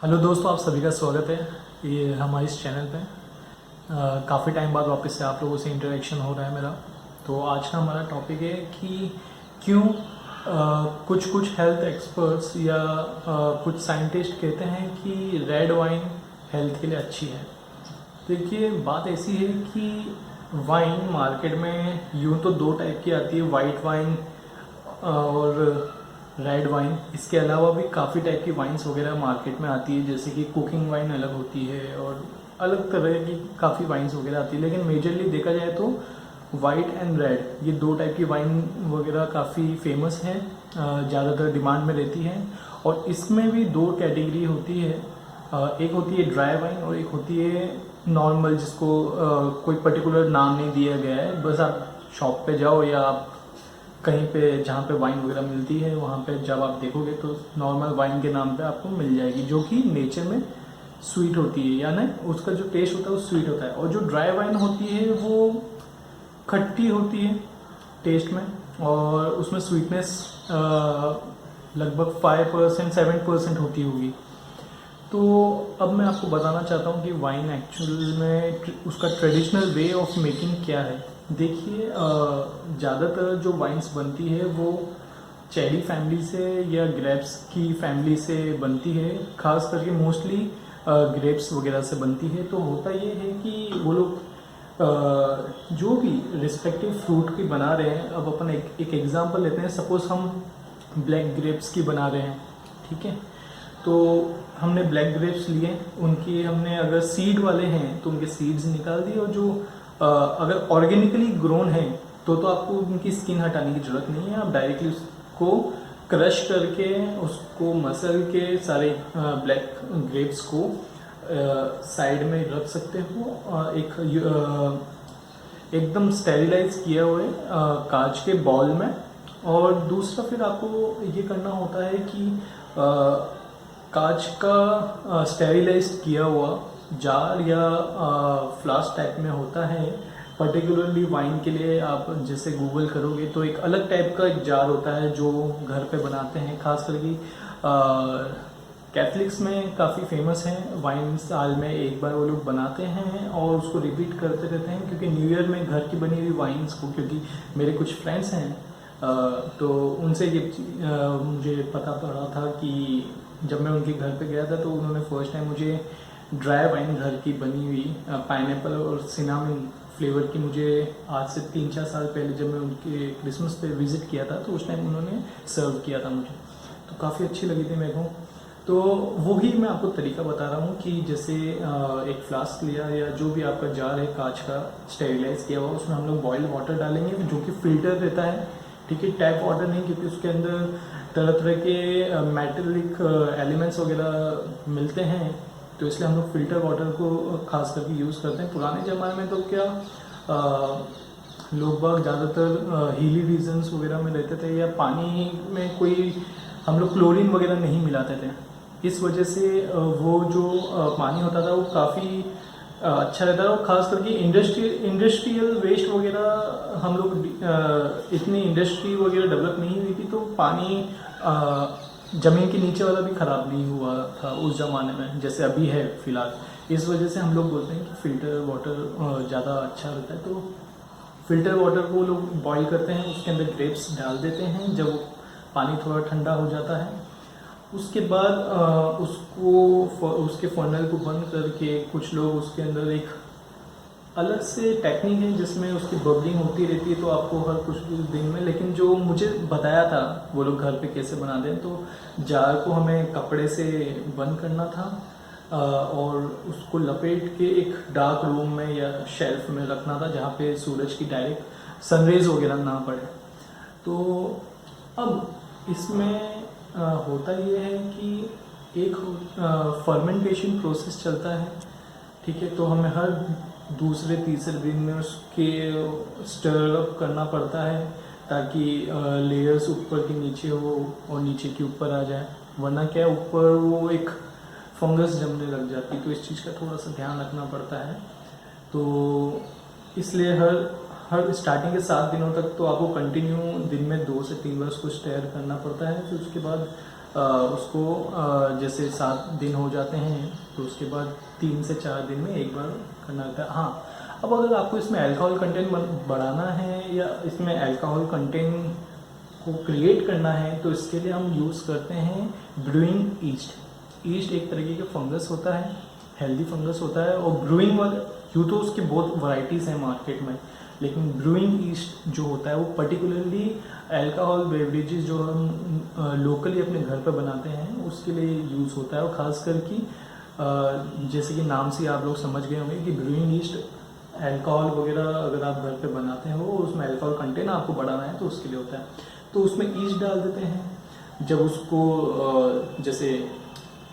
Hello दोस्तों, आप सभी का स्वागत है ये हमारे इस चैनल पे। काफ़ी टाइम बाद वापस से आप लोगों से इंटरेक्शन हो रहा है मेरा। तो आज का हमारा टॉपिक है कि क्यों कुछ कुछ हेल्थ एक्सपर्ट्स या कुछ साइंटिस्ट कहते हैं कि रेड वाइन हेल्थ के लिए अच्छी है। देखिए, बात ऐसी है कि वाइन मार्केट में यूँ तो दो टाइप की आती है, वाइट वाइन और रेड वाइन। इसके अलावा भी काफ़ी टाइप की वाइन्स वगैरह मार्केट में आती है, जैसे कि कुकिंग वाइन अलग होती है और अलग तरह की काफ़ी वाइन्स वगैरह आती है। लेकिन मेजरली देखा जाए तो वाइट एंड रेड, ये दो टाइप की वाइन वगैरह काफ़ी फेमस हैं, ज़्यादातर डिमांड में रहती है। और इसमें भी दो कैटेगरी होती है, एक होती है ड्राई वाइन और एक होती है नॉर्मल, जिसको कोई पर्टिकुलर नाम नहीं दिया गया है। बस आप शॉप पे जाओ या आप कहीं पे जहाँ पे वाइन वगैरह मिलती है वहाँ पे जब आप देखोगे तो नॉर्मल वाइन के नाम पे आपको मिल जाएगी, जो कि नेचर में स्वीट होती है, यानी उसका जो टेस्ट होता है वो स्वीट होता है। और जो ड्राई वाइन होती है वो खट्टी होती है टेस्ट में, और उसमें स्वीटनेस लगभग 5% 7% होती होगी। तो अब मैं आपको बताना चाहता हूँ कि वाइन एक्चुअल में उसका ट्रेडिशनल वे ऑफ मेकिंग क्या है। देखिए, ज़्यादातर जो वाइन्स बनती है वो चेरी फैमिली से या ग्रेप्स की फैमिली से बनती है, खास करके मोस्टली ग्रेप्स वगैरह से बनती है। तो होता ये है कि वो लोग जो भी रिस्पेक्टिव फ्रूट की बना रहे हैं, अब अपन एक एग्जांपल लेते हैं। सपोज हम ब्लैक ग्रेप्स की बना रहे हैं, ठीक है। तो हमने ब्लैक ग्रेप्स लिए, उनकी हमने अगर सीड वाले हैं तो उनके सीड्स निकाल दिए, और जो अगर ऑर्गेनिकली ग्रोन है तो आपको उनकी स्किन हटाने की ज़रूरत नहीं है। आप डायरेक्टली उसको क्रश करके उसको मसल के सारे ब्लैक ग्रेप्स को साइड में रख सकते हो, एकदम स्टेरिलाइज किया हुए कांच के बॉल में। और दूसरा फिर आपको ये करना होता है कि कांच का स्टेरिलाइज किया हुआ जार या फ्लास्क टाइप में होता है। पर्टिकुलरली वाइन के लिए आप जैसे गूगल करोगे तो एक अलग टाइप का एक जार होता है जो घर पे बनाते हैं, खास करके कैथलिक्स में काफ़ी फेमस है। वाइन साल में एक बार वो लोग बनाते हैं और उसको रिपीट करते रहते हैं, क्योंकि न्यू ईयर में घर की बनी हुई वाइन्स को, क्योंकि मेरे कुछ फ्रेंड्स हैं तो उनसे ये मुझे पता पड़ा था कि जब मैं उनके घर पे गया था तो उन्होंने फर्स्ट टाइम मुझे ड्राई वाइन घर की बनी हुई पाइनएप्पल और सिनामन फ्लेवर की, मुझे आज से 3-4 साल पहले जब मैं उनके क्रिसमस पे विज़िट किया था तो उस टाइम उन्होंने सर्व किया था मुझे, तो काफ़ी अच्छी लगी थी मेरे को। तो वही मैं आपको तरीका बता रहा हूँ कि जैसे एक फ्लास्क लिया या जो भी आपका जार है कांच का स्टेरिलाइज किया हुआ, उसमें हम लोग बॉइल्ड वाटर डालेंगे जो कि फिल्टर रहता है, ठीक है, टैप वाटर नहीं, क्योंकि उसके अंदर तरह तरह के मेटेलिक एलिमेंट्स वगैरह मिलते हैं, तो इसलिए हम लोग फिल्टर वाटर को खास करके यूज़ करते हैं। पुराने ज़माने में तो क्या लोग बाग ज़्यादातर हिली रीजन्स वगैरह में रहते थे, या पानी में कोई हम लोग क्लोरीन वगैरह नहीं मिलाते थे। इस वजह से वो जो पानी होता था वो काफ़ी अच्छा रहता है। और ख़ास करके इंडस्ट्रियल वेस्ट वगैरह, हम लोग इतनी इंडस्ट्री वगैरह डेवलप नहीं हुई थी, तो पानी ज़मीन के नीचे वाला भी ख़राब नहीं हुआ था उस ज़माने में, जैसे अभी है फ़िलहाल। इस वजह से हम लोग बोलते हैं कि फ़िल्टर वाटर ज़्यादा अच्छा रहता है। तो फ़िल्टर वाटर को लोग बॉईल करते हैं, उसके अंदर ग्रेप्स डाल देते हैं, जब पानी थोड़ा ठंडा हो जाता है उसके बाद उसके फनल को बंद करके कुछ लोग उसके अंदर एक अलग से टेक्निक है जिसमें उसकी बबलिंग होती रहती है, तो आपको हर कुछ दिन में, लेकिन जो मुझे बताया था वो लोग घर पे कैसे बनाते हैं, तो जार को हमें कपड़े से बंद करना था और उसको लपेट के एक डार्क रूम में या शेल्फ में रखना था, जहाँ पे सूरज की डायरेक्ट सनरेज वगैरह ना पड़े। तो अब इसमें होता ये है कि एक फर्मेंटेशन प्रोसेस चलता है, ठीक है। तो हमें हर दूसरे तीसरे दिन में उसके स्टर अप करना पड़ता है, ताकि लेयर्स ऊपर के नीचे हो और नीचे के ऊपर आ जाए, वरना क्या ऊपर वो एक फंगस जमने लग जाती है। तो इस चीज़ का थोड़ा सा ध्यान रखना पड़ता है। तो इसलिए हर स्टार्टिंग के 7 दिनों तक तो आपको कंटिन्यू दिन में 2 से 3 बार उसको स्टेयर करना पड़ता है। फिर उसके बाद उसको जैसे 7 दिन हो जाते हैं तो उसके बाद 3 से 4 दिन में एक बार करना होता है। हाँ, अब अगर आपको इसमें अल्कोहल कंटेंट बढ़ाना है या इसमें अल्कोहल कंटेंट को क्रिएट करना है तो इसके लिए हम यूज़ करते हैं ब्रूइंग ईस्ट। ईस्ट एक तरीके का फंगस होता है, हेल्दी फंगस होता है। और ब्रूइंग वाले यूँ तो उसकी बहुत वैरायटीज़ हैं मार्केट में, लेकिन ब्रूइंग ईस्ट जो होता है वो पर्टिकुलरली अल्कोहल बेवरेजेस जो हम लोकली अपने घर पर बनाते हैं उसके लिए यूज़ होता है। और ख़ास करके जैसे कि नाम से आप लोग समझ गए होंगे कि ब्रूइंग ईस्ट अल्कोहल वगैरह अगर आप घर पे बनाते हो उसमें अल्कोहल कंटेंट आपको बढ़ाना है तो उसके लिए होता है। तो उसमें ईस्ट डाल देते हैं। जब उसको जैसे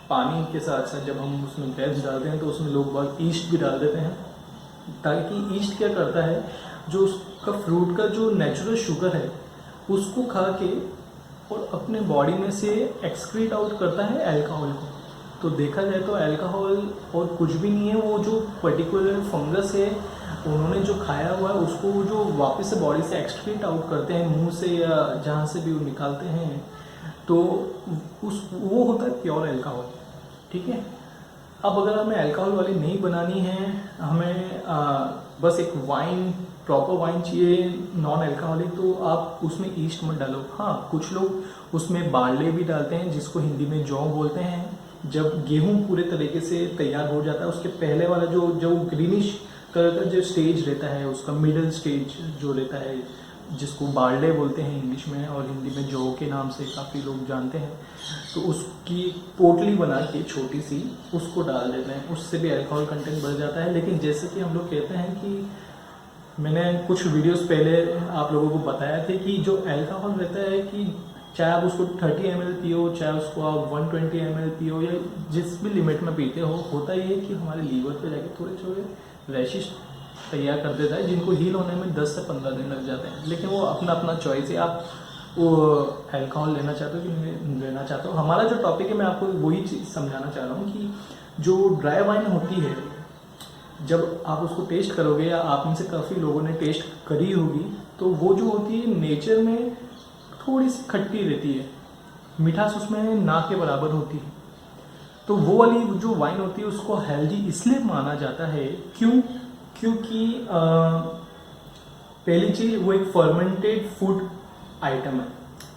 पानी के साथ साथ जब हम उसमें ग्रेप्स डालते हैं तो उसमें लोग बहुत ईस्ट भी डाल देते हैं, ताकि ईस्ट क्या करता है, जो उसका फ्रूट का जो नेचुरल शुगर है उसको खा के और अपने बॉडी में से एक्सक्रीट आउट करता है अल्कोहल को। तो देखा जाए तो अल्कोहल और कुछ भी नहीं है, वो जो पर्टिकुलर फंगस है उन्होंने जो खाया हुआ है उसको जो वापस से बॉडी से एक्सक्रीट आउट करते हैं, मुंह से या जहाँ से भी वो निकालते हैं, तो वो होता है प्योर अल्कोहल। ठीक है। अब अगर हमें अल्कोहल वाली नहीं बनानी है, हमें बस एक वाइन, प्रॉपर वाइन चाहिए नॉन अल्कोहलिक, तो आप उसमें ईस्ट मत डालो। हाँ, कुछ लोग उसमें बार्ले भी डालते हैं जिसको हिंदी में जौ बोलते हैं। जब गेहूं पूरे तरीके से तैयार हो जाता है उसके पहले वाला जो ग्रीनिश कलर का जो स्टेज रहता है, उसका मिडिल स्टेज जो रहता है, जिसको बार्ले बोलते हैं इंग्लिश में और हिंदी में जौ के नाम से काफ़ी लोग जानते हैं, तो उसकी पोटली बना के छोटी सी उसको डाल देते हैं। उससे भी अल्कोहल कंटेंट बढ़ जाता है। लेकिन जैसे कि हम लोग कहते हैं कि मैंने कुछ वीडियोस पहले आप लोगों को बताया थे कि जो अल्कोहल रहता है कि चाहे आप उसको 30 ml पियो, चाहे उसको आप 120 ml पियो, या जिस भी लिमिट में पीते हो, होता ये है कि हमारे लीवर पे जाके थोड़े थोड़े रैशेस तैयार कर देता है, जिनको हील होने में 10 से 15 दिन लग जाते हैं। लेकिन वो अपना अपना चॉइस है, आप वो अल्कोहल लेना चाहते हो कि नहीं लेना चाहते हो। हमारा जो टॉपिक है मैं आपको वही चीज़ समझाना चाह रहा हूँ कि जो ड्राई वाइन होती है, जब आप उसको टेस्ट करोगे या आप में से काफ़ी लोगों ने टेस्ट करी होगी, तो वो जो होती है नेचर में थोड़ी सी खट्टी रहती है, मिठास उसमें ना के बराबर होती है। तो वो वाली जो वाइन होती है उसको हेल्दी इसलिए माना जाता है क्योंकि पहली चीज़ वो एक फर्मेंटेड फूड आइटम है।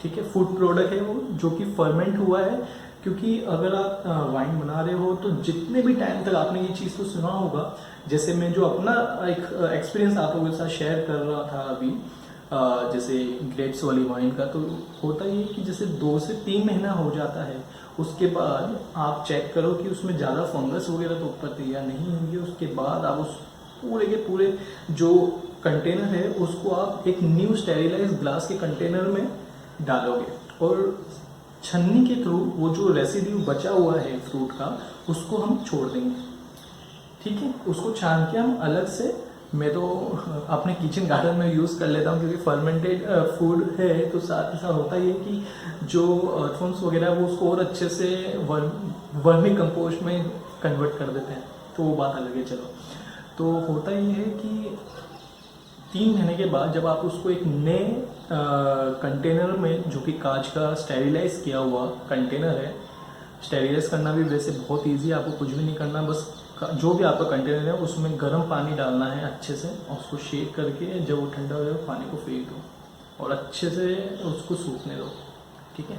ठीक है, फूड प्रोडक्ट है वो जो कि फर्मेंट हुआ है। क्योंकि अगर आप वाइन बना रहे हो तो जितने भी टाइम तक आपने ये चीज़ को सुना होगा, जैसे मैं जो अपना एक एक्सपीरियंस आप लोगों के साथ शेयर कर रहा था अभी, जैसे ग्रेप्स वाली वाइन का, तो होता ये कि जैसे 2 से 3 महीना हो जाता है, उसके बाद आप चेक करो कि उसमें ज़्यादा फंगस वगैरह तो ऊपर तैयार नहीं हुई है। उसके बाद आप उस पूरे के पूरे जो कंटेनर है उसको आप एक न्यू स्टेरिलाइज ग्लास के कंटेनर में डालोगे और छन्नी के थ्रू वो जो रेसिड्यू बचा हुआ है फ्रूट का उसको हम छोड़ देंगे। ठीक है, उसको छान के हम अलग से, मैं तो अपने किचन गार्डन में यूज़ कर लेता हूँ, क्योंकि फर्मेंटेड फूड है तो साथ ही साथ होता ये कि जो अर्थवर्म्स वगैरह वो उसको और अच्छे से वर्मी कंपोस्ट में कन्वर्ट कर देते हैं, तो वो बात अलग है। चलो, तो होता ये है कि 3 महीने के बाद जब आप उसको एक नए कंटेनर में, जो कि कांच का स्टेरिलाइज किया हुआ कंटेनर है, स्टेरिलाइज करना भी वैसे बहुत ईजी है, आपको कुछ भी नहीं करना, बस जो भी आपका कंटेनर है उसमें गर्म पानी डालना है अच्छे से, और उसको शेक करके जब वो ठंडा हो जाए पानी को फेंक दो और अच्छे से उसको सूखने दो। ठीक है,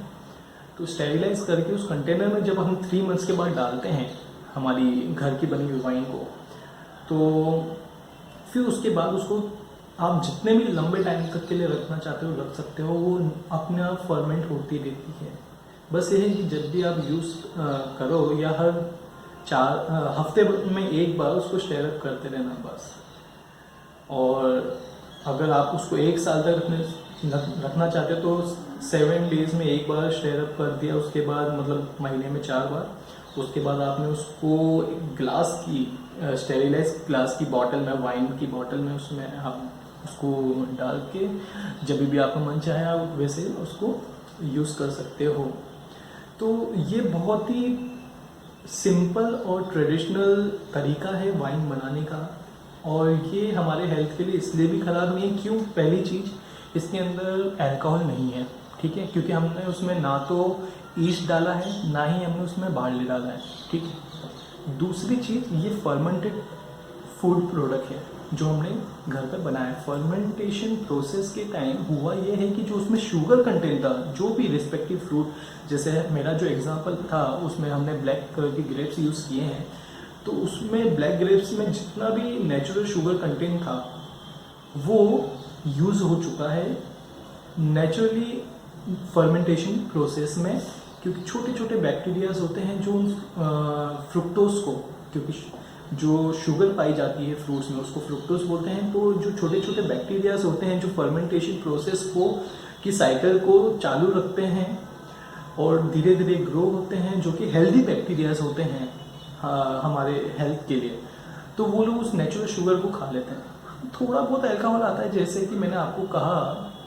तो स्टेरिलाइज करके उस कंटेनर में जब हम 3 मंथ्स के बाद डालते हैं हमारी घर की बनी हुई वाइन को, तो फिर उसके बाद उसको आप जितने भी लंबे टाइम तक के लिए रखना चाहते हो रख सकते हो, वो अपने आप फर्मेंट होती रहती है। बस ये है कि जब भी आप यूज़ करो या हर 4 हफ्ते में एक बार उसको स्टेयर अप करते रहना बस। और अगर आप उसको 1 साल तक रखना चाहते हो तो 7 डेज में एक बार स्टेयर अप कर दिया, उसके बाद मतलब महीने में 4 बार, उसके बाद आपने उसको ग्लास की स्टेरिलाइज ग्लास की बॉटल में, वाइन की बॉटल में, उसमें आप उसको डाल के जब भी आपका मन चाहे आप वैसे उसको यूज़ कर सकते हो। तो ये बहुत ही सिंपल और ट्रेडिशनल तरीका है वाइन बनाने का, और ये हमारे हेल्थ के लिए इसलिए भी ख़राब नहीं है क्यों, पहली चीज़ इसके अंदर अल्कोहल नहीं है। ठीक है, क्योंकि हमने उसमें ना तो ईस्ट डाला है ना ही हमने उसमें बार्ले डाला है, ठीक है। दूसरी चीज़, ये फर्मेंटेड फूड प्रोडक्ट है जो हमने घर पर बनाया। फर्मेंटेशन प्रोसेस के टाइम हुआ ये है कि जो उसमें शुगर कंटेंट था, जो भी रिस्पेक्टिव फ्रूट, जैसे मेरा जो एग्जांपल था उसमें हमने ब्लैक कलर के ग्रेप्स यूज़ किए हैं, तो उसमें ब्लैक ग्रेप्स में जितना भी नेचुरल शुगर कंटेंट था वो यूज़ हो चुका है नेचुरली फर्मेंटेशन प्रोसेस में, क्योंकि छोटे छोटे बैक्टीरियाज होते हैं जो फ्रुक्टोज को, क्योंकि जो शुगर पाई जाती है फ्रूट्स में उसको फ्रुक्टोज बोलते हैं, तो जो छोटे छोटे बैक्टीरियाज होते हैं जो फर्मेंटेशन प्रोसेस को की साइकिल को चालू रखते हैं और धीरे धीरे ग्रो होते हैं, जो कि हेल्दी बैक्टीरियाज होते हैं हमारे हेल्थ के लिए, तो वो लोग उस नेचुरल शुगर को खा लेते हैं। थोड़ा बहुत अल्कोहल आता है, जैसे कि मैंने आपको कहा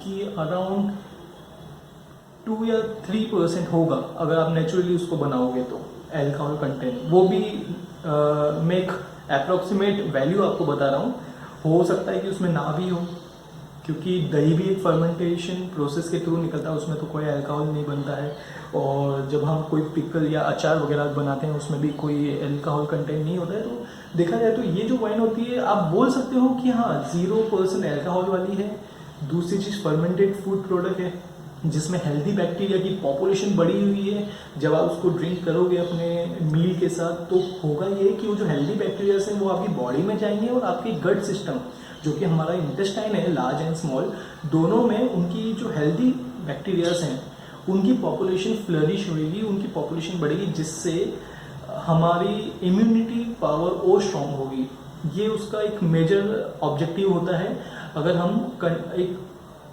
कि अराउंड 2 या 3% होगा अगर आप नेचुरली उसको बनाओगे तो अल्कोहल कंटेंट, वो भी मैं एक अप्रोक्सीमेट वैल्यू आपको बता रहा हूँ। हो सकता है कि उसमें ना भी हो, क्योंकि दही भी एक फर्मेंटेशन प्रोसेस के थ्रू निकलता है, उसमें तो कोई अल्कोहल नहीं बनता है। और जब हम कोई पिकल या अचार वगैरह बनाते हैं उसमें भी कोई अल्कोहल कंटेंट नहीं होता है। तो देखा जाए तो ये जो वाइन होती है आप बोल सकते हो कि हाँ 0% अल्कोहल वाली है। दूसरी चीज़ फर्मेंटेड फूड प्रोडक्ट है जिसमें हेल्दी बैक्टीरिया की पॉपुलेशन बढ़ी हुई है। जब आप उसको ड्रिंक करोगे अपने मील के साथ तो होगा ये कि वो जो हेल्दी बैक्टीरियाज हैं वो आपकी बॉडी में जाएंगे और आपकी गट सिस्टम, जो कि हमारा इंटेस्टाइन है लार्ज एंड स्मॉल, दोनों में उनकी जो हेल्दी बैक्टीरियाज हैं उनकी पॉपुलेशन फ्लरिश होगी, उनकी पॉपुलेशन बढ़ेगी, जिससे हमारी इम्यूनिटी पावर और स्ट्रॉन्ग होगी। ये उसका एक मेजर ऑब्जेक्टिव होता है। अगर हम एक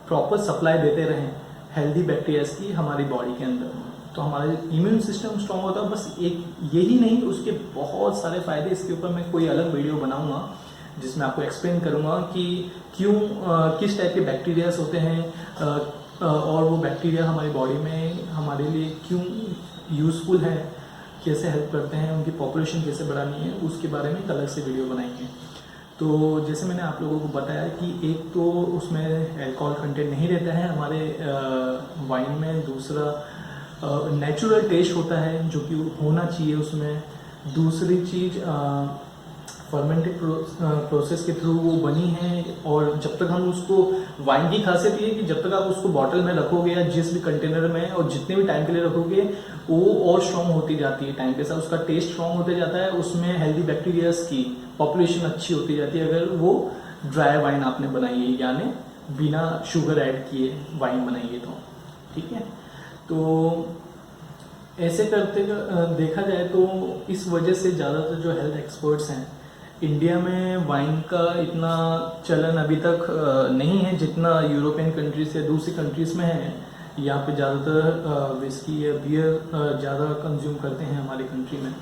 प्रॉपर सप्लाई देते रहें हेल्दी बैक्टीरियाज की हमारी बॉडी के अंदर, तो हमारा इम्यून सिस्टम स्ट्रॉन्ग होता है। बस एक यही नहीं, उसके बहुत सारे फायदे, इसके ऊपर मैं कोई अलग वीडियो बनाऊंगा जिसमें आपको एक्सप्लेन करूंगा कि क्यों किस टाइप के बैक्टीरियाज होते हैं और वो बैक्टीरिया हमारी बॉडी में हमारे लिए क्यों यूज़फुल है, कैसे हेल्प करते हैं, उनकी पॉपुलेशन कैसे बढ़ानी है, उसके बारे में एक अलग से वीडियो बनाएंगे। तो जैसे मैंने आप लोगों को बताया कि एक तो उसमें अल्कोहल कंटेंट नहीं रहता है हमारे वाइन में, दूसरा नेचुरल टेस्ट होता है जो कि होना चाहिए उसमें। दूसरी चीज़ फर्मेंटेड प्रोसेस के थ्रू वो बनी है, और जब तक हम उसको, वाइन की खासियत ये है कि जब तक आप उसको बॉटल में रखोगे या जिस भी कंटेनर में और जितने भी टाइम के लिए रखोगे वो और स्ट्रॉन्ग होती जाती है टाइम के साथ, उसका टेस्ट स्ट्रॉन्ग होते जाता है, उसमें हेल्दी बैक्टीरियाज की पॉपुलेशन अच्छी होती जाती है। अगर वो ड्राई वाइन आपने बनाई है यानी बिना शुगर ऐड किए वाइन बनाइए तो, ठीक है। तो ऐसे करते देखा जाए तो इस वजह से ज़्यादातर जो हेल्थ एक्सपर्ट्स हैं इंडिया में वाइन का इतना चलन अभी तक नहीं है जितना यूरोपियन कंट्रीज या दूसरी कंट्रीज में है। यहाँ पे ज़्यादातर विस्की या बियर ज़्यादा कंज्यूम करते हैं हमारी कंट्री में।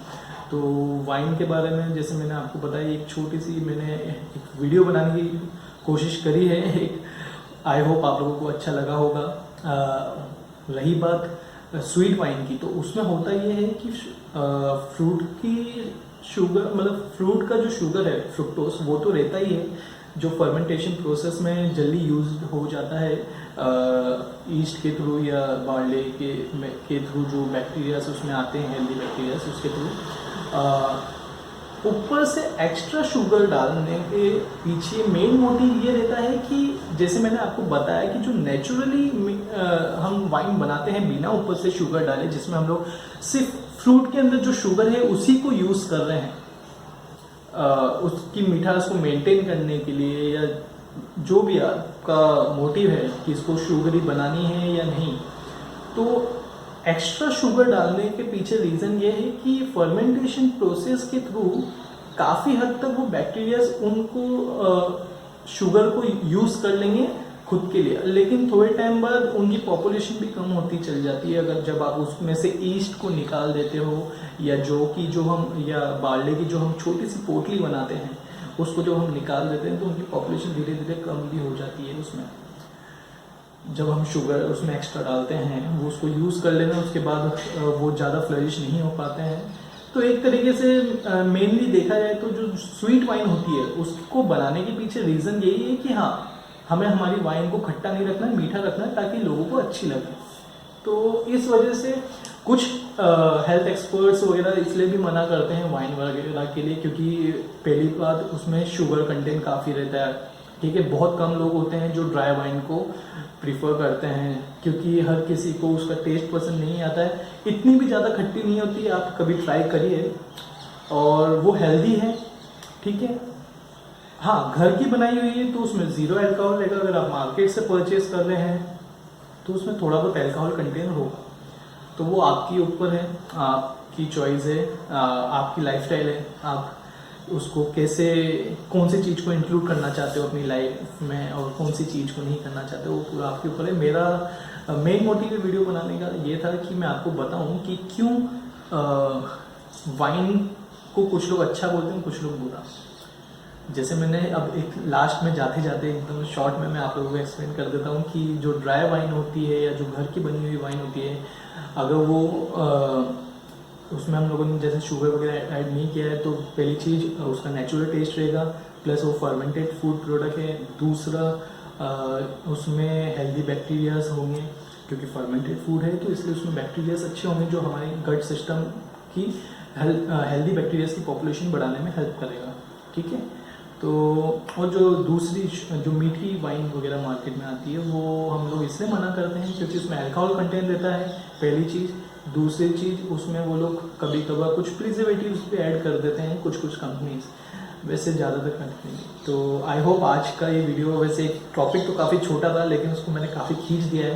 तो वाइन के बारे में जैसे मैंने आपको बताया, एक छोटी सी मैंने एक वीडियो बनाने की कोशिश करी है, एक आई होप आप लोगों को अच्छा लगा होगा। रही बात स्वीट वाइन की, तो उसमें होता ये है कि फ्रूट की शुगर, मतलब फ्रूट का जो शुगर है फ्रुक्टोज, वो तो रहता ही है जो फर्मेंटेशन प्रोसेस में जल्दी यूज हो जाता है ईस्ट के थ्रू या बार्ले के थ्रू, जो बैक्टीरियाज उसमें आते हैं हेल्दी बैक्टीरियाज उसके थ्रू। ऊपर से एक्स्ट्रा शुगर डालने के पीछे मेन मोटिव ये रहता है कि जैसे मैंने आपको बताया कि जो नेचुरली हम वाइन बनाते हैं बिना ऊपर से शुगर डाले, जिसमें हम लोग सिर्फ फ्रूट के अंदर जो शुगर है उसी को यूज़ कर रहे हैं उसकी मिठास को मेंटेन करने के लिए, या जो भी आपका मोटिव है कि इसको शुगरी बनानी है या नहीं, तो एक्स्ट्रा शुगर डालने के पीछे रीज़न ये है कि फर्मेंटेशन प्रोसेस के थ्रू काफ़ी हद तक वो बैक्टीरियाज उनको शुगर को यूज़ कर लेंगे खुद के लिए, लेकिन थोड़े टाइम बाद उनकी पॉपुलेशन भी कम होती चल जाती है। अगर जब आप उसमें से ईस्ट को निकाल देते हो, या जो हम या बार्ले की जो हम छोटी सी पोटली बनाते हैं उसको जो हम निकाल देते हैं, तो उनकी पॉपुलेशन धीरे धीरे कम भी हो जाती है उसमें। जब हम शुगर उसमें एक्स्ट्रा डालते हैं वो उसको यूज़ कर लेना, उसके बाद वो ज़्यादा फ्लरिश नहीं हो पाते हैं। तो एक तरीके से मेनली देखा जाए तो जो स्वीट वाइन होती है उसको बनाने के पीछे रीज़न यही है कि हाँ, हमें हमारी वाइन को खट्टा नहीं रखना है, मीठा रखना है, ताकि लोगों को अच्छी लगे। तो इस वजह से कुछ हेल्थ एक्सपर्ट्स वगैरह इसलिए भी मना करते हैं वाइन वगैरह के लिए, क्योंकि पहली बात उसमें शुगर कंटेंट काफ़ी रहता है, ठीक है। बहुत कम लोग होते हैं जो ड्राई वाइन को प्रीफर करते हैं, क्योंकि हर किसी को उसका टेस्ट पसंद नहीं आता है। इतनी भी ज़्यादा खट्टी नहीं होती, आप कभी ट्राई करिए, और वो हेल्दी है, ठीक है। हाँ, घर की बनाई हुई है तो उसमें ज़ीरो अल्कोहल रहेगा। अगर आप मार्केट से परचेज कर रहे हैं तो उसमें थोड़ा बहुत अल्कोहल कंटेन होगा, तो वो आपके ऊपर है, आपकी चॉइस है, आपकी लाइफस्टाइल है, आप उसको कैसे, कौन सी चीज़ को इंक्लूड करना चाहते हो अपनी लाइफ में और कौन सी चीज़ को नहीं करना चाहते हो, वो पूरा आपके ऊपर है। मेरा मेन मोटिव वीडियो बनाने का ये था कि मैं आपको बताऊं कि क्यों वाइन को कुछ लोग अच्छा बोलते हैं, कुछ लोग बुरा। जैसे मैंने अब एक लास्ट में जाते जाते एकदम शॉर्ट में मैं आप लोगों को एक्सप्लेन कर देता हूँ कि जो ड्राई वाइन होती है या जो घर की बनी हुई वाइन होती है, अगर वो उसमें हम लोगों ने जैसे शुगर वगैरह ऐड नहीं किया है, तो पहली चीज़ उसका नेचुरल टेस्ट रहेगा, प्लस वो फर्मेंटेड फूड प्रोडक्ट है। दूसरा उसमें हेल्दी बैक्टीरियाज होंगे, क्योंकि फर्मेंटेड फूड है तो इसलिए उसमें बैक्टीरियाज अच्छे होंगे जो हमारे गट सिस्टम की हेल्दी बैक्टीरियाज की पॉपुलेशन बढ़ाने में हेल्प करेगा, ठीक है। तो और जो दूसरी जो मीठी वाइन वगैरह मार्केट में आती है वो हम लोग इसलिए मना करते हैं क्योंकि उसमें अल्कोहल कंटेंट रहता है, पहली चीज़। दूसरी चीज़, उसमें वो लोग कभी कभार कुछ प्रिजर्वेटिव्स भी ऐड कर देते हैं कुछ कंपनीज, वैसे ज़्यादातर कंपनी। तो आई होप आज का ये वीडियो, वैसे टॉपिक तो काफ़ी छोटा था लेकिन उसको मैंने काफ़ी खींच दिया है।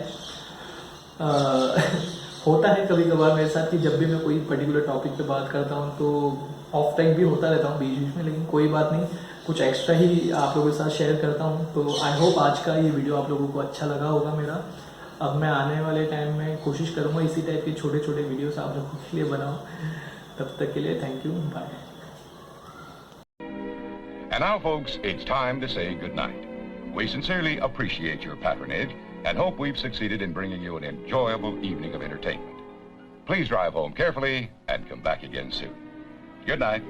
होता है कभी कभार मेरे साथ कि जब भी मैं कोई पर्टिकुलर टॉपिक पे बात करता हूँ तो ऑफ टाइम भी होता रहता हूँ बीच बीच में, लेकिन कोई बात नहीं, कुछ एक्स्ट्रा ही आप लोगों के साथ शेयर करता हूँ। तो आई होप आज का ये वीडियो आप लोगों को अच्छा लगा होगा मेरा। अब मैं आने वाले टाइम में कोशिश करूँगा इसी टाइप के छोटे छोटे वीडियोस आप लोगों के लिए बनाऊँ। तब तक के लिए thank you, bye. And now, folks, it's time to say goodnight. We sincerely appreciate your patronage and hope we've succeeded in bringing you an enjoyable evening of entertainment. Please drive home carefully and come back again soon. Good night.